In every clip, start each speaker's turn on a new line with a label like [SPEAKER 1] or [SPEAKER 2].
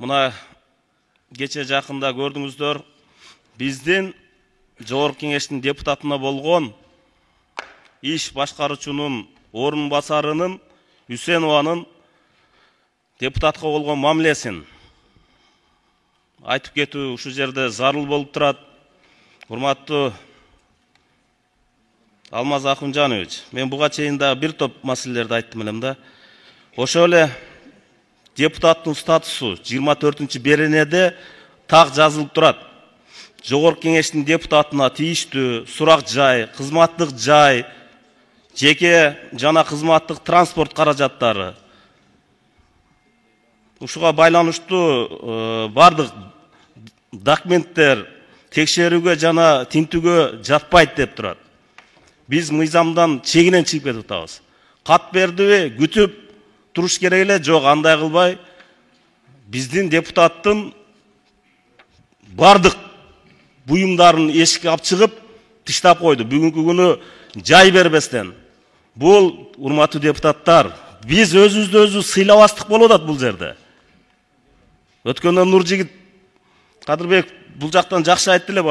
[SPEAKER 1] Мына кече жакында көрдүңүздөр, биздин Жогорку Кеңештин депутатына болгон иш башкаруучунун орун басарынын Үсенованын депутатка болгон мамилесин айтып кетүү ушул жерде зарыл болуп турат. Урматтуу Алмаз Ахунжанович, мен буга чейин да бир топ маселелерди айттым элем да. Ошо эле депутаттын статусу 24-беренеде так жазылып турат. Жогорку Кеңештин депутатына тийиштүү сурак жай, кызматтык жай, жеке жана кызматтык транспорт каражаттары. Ушуга байланыштуу бардык документтер текшерүүгө жана тинтүүгө жатпайт деп турат. Биз мыйзамдан чегинен чыгып кетип атабыз. Кат бердиби, күтүп туруш керек эле, жок, андай кылбай биздин депутаттын бардык буюмдарын эшикке алып чыгып тыштап койду. Бүгүнкү күнү жай бербестен. Бул, урматтуу депутаттар, биз өзүбүздү өзү сыйлабастык болуп атат бул жерде. Өткөндө Нуржигит Кадырбек бул жактан жакшы айтты эле,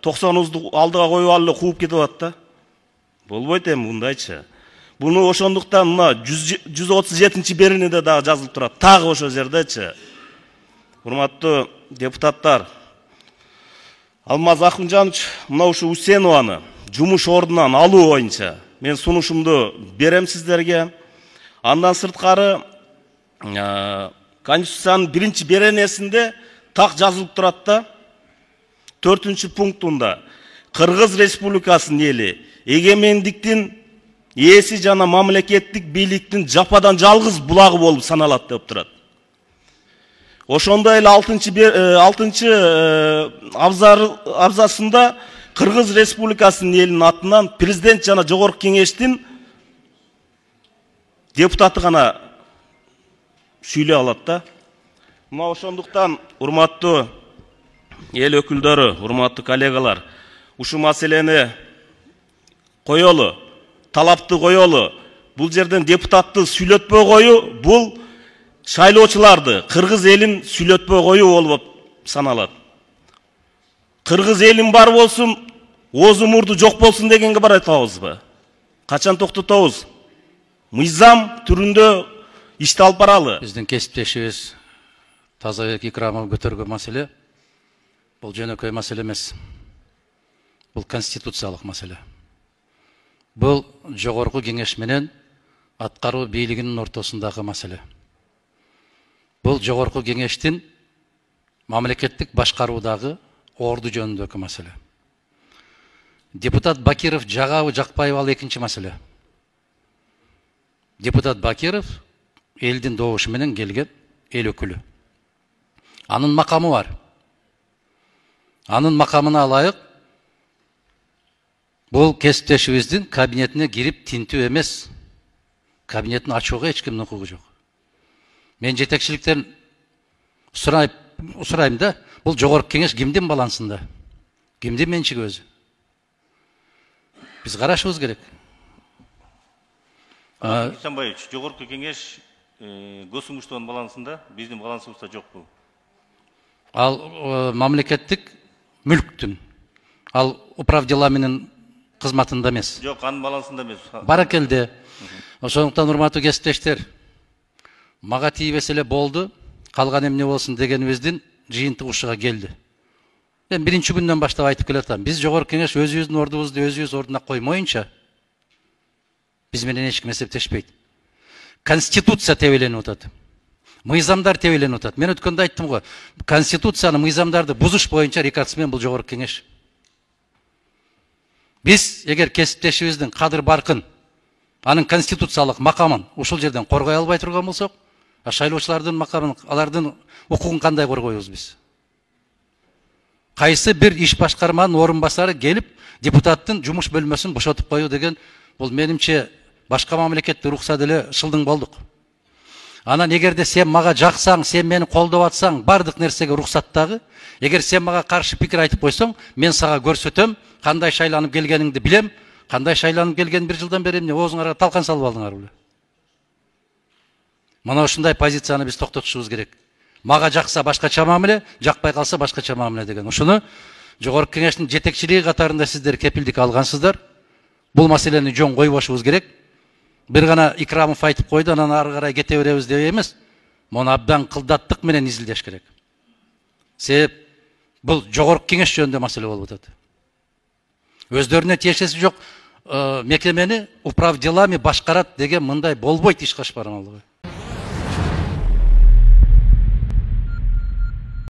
[SPEAKER 1] 90-ыбызды алдыга коюп алып эле кууп кетип атат да. Болбойт эми мындайчы. Буну ошондуктан мына 137-беренеде дагы жазылып турат. Тагы ошол жердечи. Урматтуу депутаттар, Алмаз Ахунжанович мына ушу Үсенованы жумуш ордунан алуу боюнча мен сунушумду берем сиздерге. Андан сырткары Конституциянын 1-беренесинде так жазылып турат да. 4-пунктунда Кыргыз Республикасынын эли эгемендиктин ээси жана мамлекеттик бийликтин жападан жалгыз булагы болуп саналат деп турат. Ошондой эле 6-абзасында Кыргыз Республикасынын элинин атынан президент жана Жогорку Кеңештин депутаты гана сүйлөй алат да. Мына ошондуктан урматтуу эл өкүлдөрү, урматтуу коллегалар, ушу маселени коелу, талапты коелу. Бул жерден депутатты сүйлөтпөй коюу, бул шайлоочуларды, кыргыз элин сүйлөтпөй коюу болуп саналат. Кыргыз элин бар болсун, оозу мурду жок болсун дегенге бар айтабызбы? Качан токтотобуз? Мыйзам түрүндө ишти алып баралы.
[SPEAKER 2] Биздин кесиптешибиз Тазабек Икрамов көтөргөн маселе бул жөнөкөй маселе эмес. Бул конституциялык маселе. Бул Жогорку Кеңеш менен аткаруу бийлигинин ортосундагы маселе. Бул Жогорку Кеңештин мамлекеттик башкаруудагы орду жөнүндөгү маселе. Депутат Бакиров жагабы жакпайбы, ал экинчи маселе. Депутат Бакиров элдин добушу менен келген эл өкүлү. Анын макамы бар. Анын макамына ылайык бул кесиптешибиздин кабинетине кирип тинтүү эмес, кабинетин ачууга эч кимдин укугу жок. Мен жетекчиликтен сурайм да, бул Жогорку Кеңеш кимдин балансында? Кимдин менчиги өзү? Биз карашыбыз керек.
[SPEAKER 1] Исанбаевич, Жогорку Кеңеш госугуштун балансында, биздин балансыбызда жок бул.
[SPEAKER 2] Ал мамлекеттик мүлктүн, ал управдела менен кызматында эмес.
[SPEAKER 1] Жок, анын балансында эмес.
[SPEAKER 2] Баракелде. Ошондуктан урматтуу кесиптештер, мага тийбес эле болду, калган эмне болсун дегенибиздин жыйынтыгы ушуга келди. Мен биринчи күндөн баштап айтып келатам. Биз Жогорку Кеңеш өзүбүздүн ордубузду өзүбүз ордуна коймоюнча биз менен эч ким эсептешпейт. Конституция тебеленип атат. Мыйзамдар тебеленип атат. Мен өткөндө айттым го, конституцияны, мыйзамдарды бузуш боюнча рекордсмен бул Жогорку Кеңеш. Биз эгер кесиптешибиздин кадыр баркын, анын конституциялык макамын ушул жерден коргой албай турган болсок, шайлоочулардын макамын, алардын укугун кандай коргойбуз биз? Кайсы бир иш башкарманын орун басары келип, депутаттын жумуш бөлмөсүн бошотуп коюу деген, бул менимче башка мамлекетте уруксат эле шылдың болдук. Анан эгерде сен мага жаксаң, сен мени колдоп атсаң, бардык нерсеге уруксаттагы. Эгер сен мага каршы пикир айтып койсоң, мен сага көрсөтөм, кандай шайланып келгениңди билем, кандай шайланып келген бир жылдан бери эмне оозуңарга талкан салып алдыңар беле. Мына ушундай позицияны биз токтотушубуз керек. Мага жакса башкача мамиле, жакпай калса башкача мамиле деген. Ушуну жогорку кеңештин жетекчилиги катарында сиздер кепилдик алгансыздар. Бул маселени жөн койбошубуз керек. Бир гана Икрамов айтып койду, анан ары карай кете беребиз деп эмес. Муну абдан кылдаттык менен изилдеш керек. Себеп бул жогорку кеңеш жөнүндө маселе болуп атат. Өздөрүнө тиешеси жок мекемени управ делами башкарат деген мындай болбойт иш кашпарамалыгы.